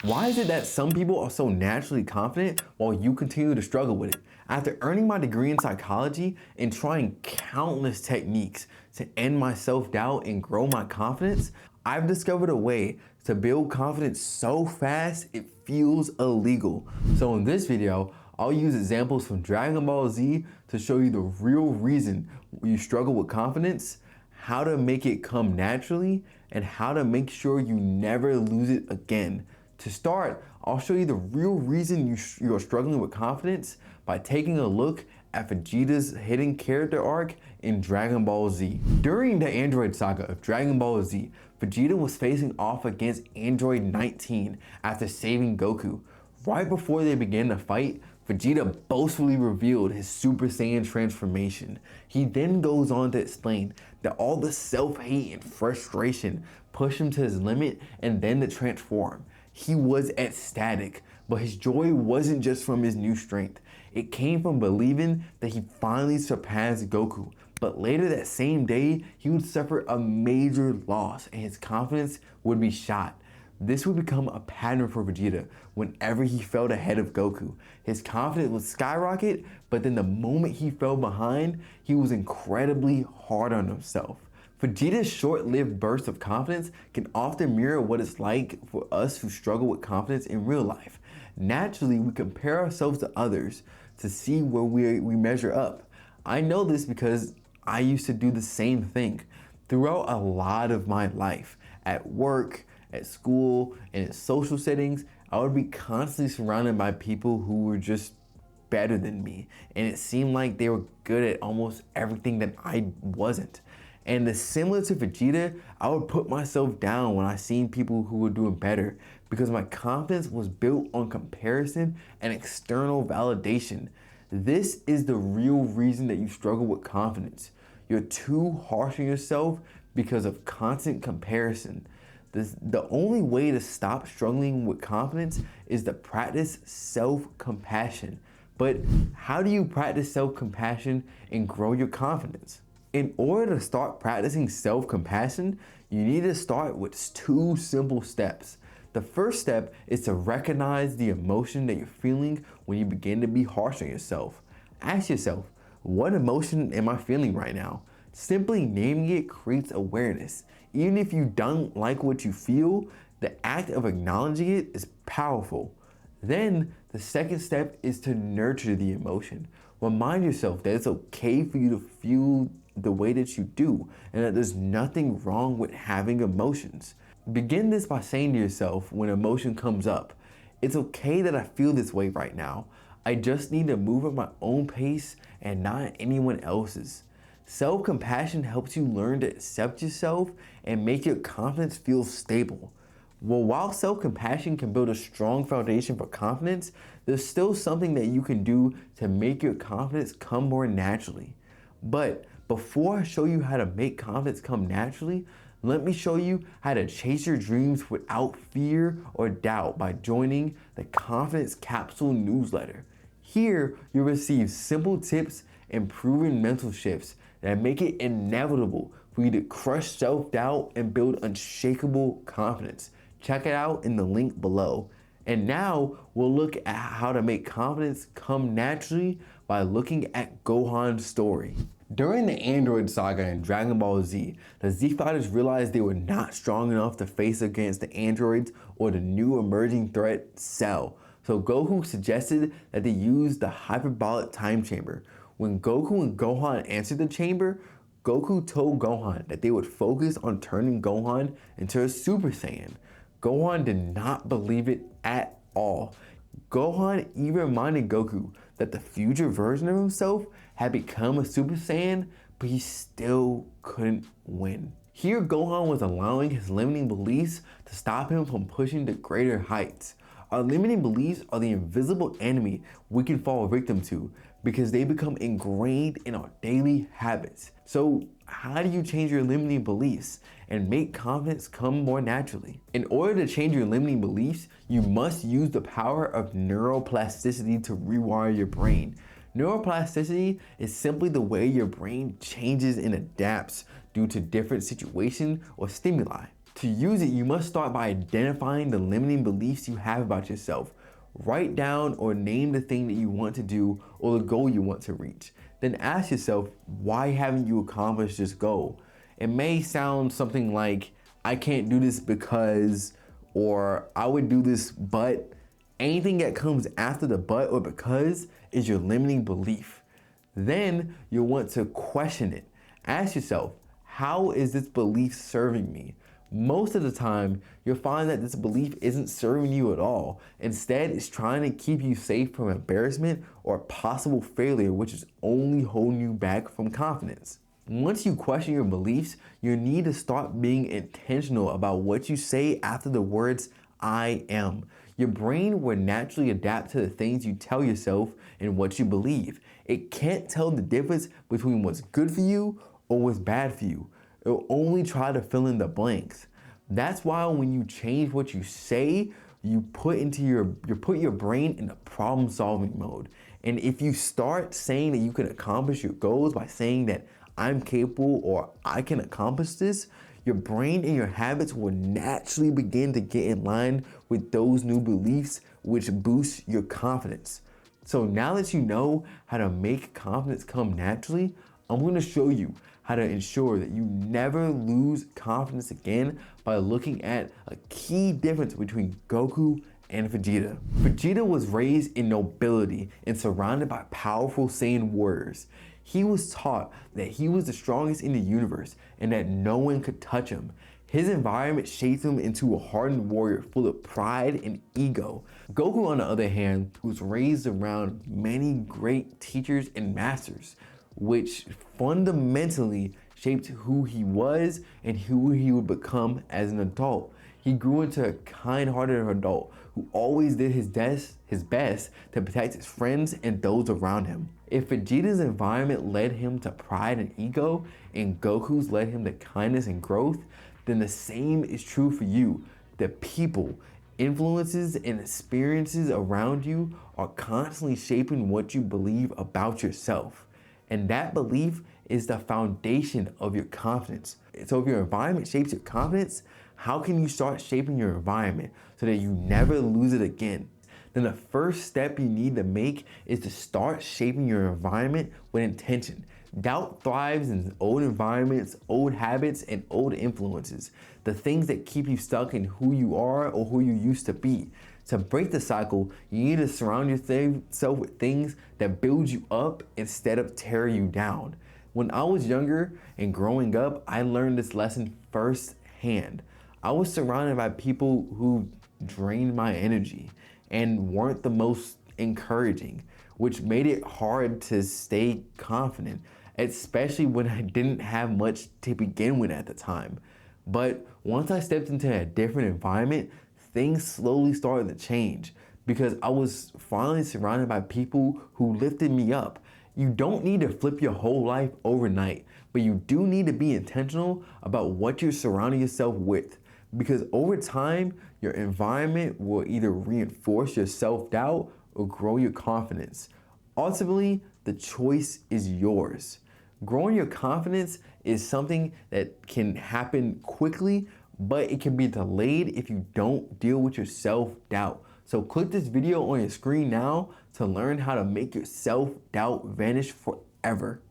Why is it that some people are so naturally confident while you continue to struggle with it? After earning my degree in psychology and trying countless techniques to end my self-doubt and grow my confidence, I've discovered a way to build confidence so fast it feels illegal. So in this video, I'll use examples from Dragon Ball Z to show you the real reason you struggle with confidence, how to make it come naturally, and how to make sure you never lose it again. To start, I'll show you the real reason you're struggling with confidence by taking a look at Vegeta's hidden character arc in Dragon Ball Z. During the Android saga of Dragon Ball Z, Vegeta was facing off against Android 19 after saving Goku. Right before they began the fight, Vegeta boastfully revealed his Super Saiyan transformation. He then goes on to explain that all the self-hate and frustration pushed him to his limit and then to transform. He was ecstatic, but his joy wasn't just from his new strength. It came from believing that he finally surpassed Goku. But later that same day, he would suffer a major loss and his confidence would be shot. This would become a pattern for Vegeta whenever he fell ahead of Goku. His confidence would skyrocket, but then the moment he fell behind, he was incredibly hard on himself. Vegeta's short-lived bursts of confidence can often mirror what it's like for us who struggle with confidence in real life. Naturally, we compare ourselves to others to see where we measure up. I know this because I used to do the same thing. Throughout a lot of my life, at work, at school, and in social settings, I would be constantly surrounded by people who were just better than me. And it seemed like they were good at almost everything that I wasn't. And similar to Vegeta, I would put myself down when I seen people who were doing better because my confidence was built on comparison and external validation. This is the real reason that you struggle with confidence. You're too harsh on yourself because of constant comparison. The only way to stop struggling with confidence is to practice self-compassion. But how do you practice self-compassion and grow your confidence? In order to start practicing self-compassion, you need to start with two simple steps. The first step is to recognize the emotion that you're feeling when you begin to be harsh on yourself. Ask yourself, what emotion am I feeling right now? Simply naming it creates awareness. Even if you don't like what you feel, the act of acknowledging it is powerful. Then the second step is to nurture the emotion. Remind yourself that it's okay for you to feel the way that you do and that there's nothing wrong with having emotions. Begin this by saying to yourself when emotion comes up, it's okay that I feel this way right now. I just need to move at my own pace and not anyone else's. Self-compassion helps you learn to accept yourself and make your confidence feel stable. Well, while self-compassion can build a strong foundation for confidence, there's still something that you can do to make your confidence come more naturally. But before I show you how to make confidence come naturally, let me show you how to chase your dreams without fear or doubt by joining the Confidence Capsule newsletter. Here, you'll receive simple tips and proven mental shifts that make it inevitable for you to crush self-doubt and build unshakable confidence. Check it out in the link below. And now we'll look at how to make confidence come naturally by looking at Gohan's story. During the Android saga in Dragon Ball Z, the Z Fighters realized they were not strong enough to face against the androids or the new emerging threat, Cell. So Goku suggested that they use the hyperbolic time chamber. When Goku and Gohan entered the chamber, Goku told Gohan that they would focus on turning Gohan into a Super Saiyan. Gohan did not believe it at all. Gohan even reminded Goku that the future version of himself had become a Super Saiyan, but he still couldn't win. Here, Gohan was allowing his limiting beliefs to stop him from pushing to greater heights. Our limiting beliefs are the invisible enemy we can fall victim to because they become ingrained in our daily habits. So how do you change your limiting beliefs and make confidence come more naturally? In order to change your limiting beliefs, you must use the power of neuroplasticity to rewire your brain. Neuroplasticity is simply the way your brain changes and adapts due to different situations or stimuli. To use it, you must start by identifying the limiting beliefs you have about yourself. Write down or name the thing that you want to do or the goal you want to reach. Then ask yourself, why haven't you accomplished this goal? It may sound something like, I can't do this because, or I would do this but. Anything that comes after the but or because is your limiting belief. Then you'll want to question it. Ask yourself, how is this belief serving me? Most of the time, you'll find that this belief isn't serving you at all. Instead, it's trying to keep you safe from embarrassment or possible failure, which is only holding you back from confidence. Once you question your beliefs, you need to start being intentional about what you say after the words, I am. Your brain will naturally adapt to the things you tell yourself and what you believe. It can't tell the difference between what's good for you or what's bad for you. It'll only try to fill in the blanks. That's why when you change what you say, you put your brain in a problem-solving mode. And if you start saying that you can accomplish your goals by saying that I'm capable or I can accomplish this, your brain and your habits will naturally begin to get in line with those new beliefs, which boosts your confidence. So now that you know how to make confidence come naturally, I'm going to show you how to ensure that you never lose confidence again by looking at a key difference between Goku and Vegeta. Vegeta was raised in nobility and surrounded by powerful Saiyan warriors. He was taught that he was the strongest in the universe and that no one could touch him. His environment shaped him into a hardened warrior full of pride and ego. Goku, on the other hand, was raised around many great teachers and masters, which fundamentally shaped who he was and who he would become as an adult. He grew into a kind-hearted adult who always did his best to protect his friends and those around him. If Vegeta's environment led him to pride and ego, and Goku's led him to kindness and growth, then the same is true for you. The people, influences, and experiences around you are constantly shaping what you believe about yourself. And that belief is the foundation of your confidence. So if your environment shapes your confidence, how can you start shaping your environment so that you never lose it again? Then the first step you need to make is to start shaping your environment with intention. Doubt thrives in old environments, old habits, and old influences. The things that keep you stuck in who you are or who you used to be. To break the cycle, you need to surround yourself with things that build you up instead of tear you down. When I was younger and growing up, I learned this lesson firsthand. I was surrounded by people who drained my energy and weren't the most encouraging, which made it hard to stay confident, especially when I didn't have much to begin with at the time. But once I stepped into a different environment, things slowly started to change because I was finally surrounded by people who lifted me up. You don't need to flip your whole life overnight, but you do need to be intentional about what you're surrounding yourself with. Because over time, your environment will either reinforce your self-doubt or grow your confidence. Ultimately, the choice is yours. Growing your confidence is something that can happen quickly, but it can be delayed if you don't deal with your self-doubt. So click this video on your screen now to learn how to make your self-doubt vanish forever.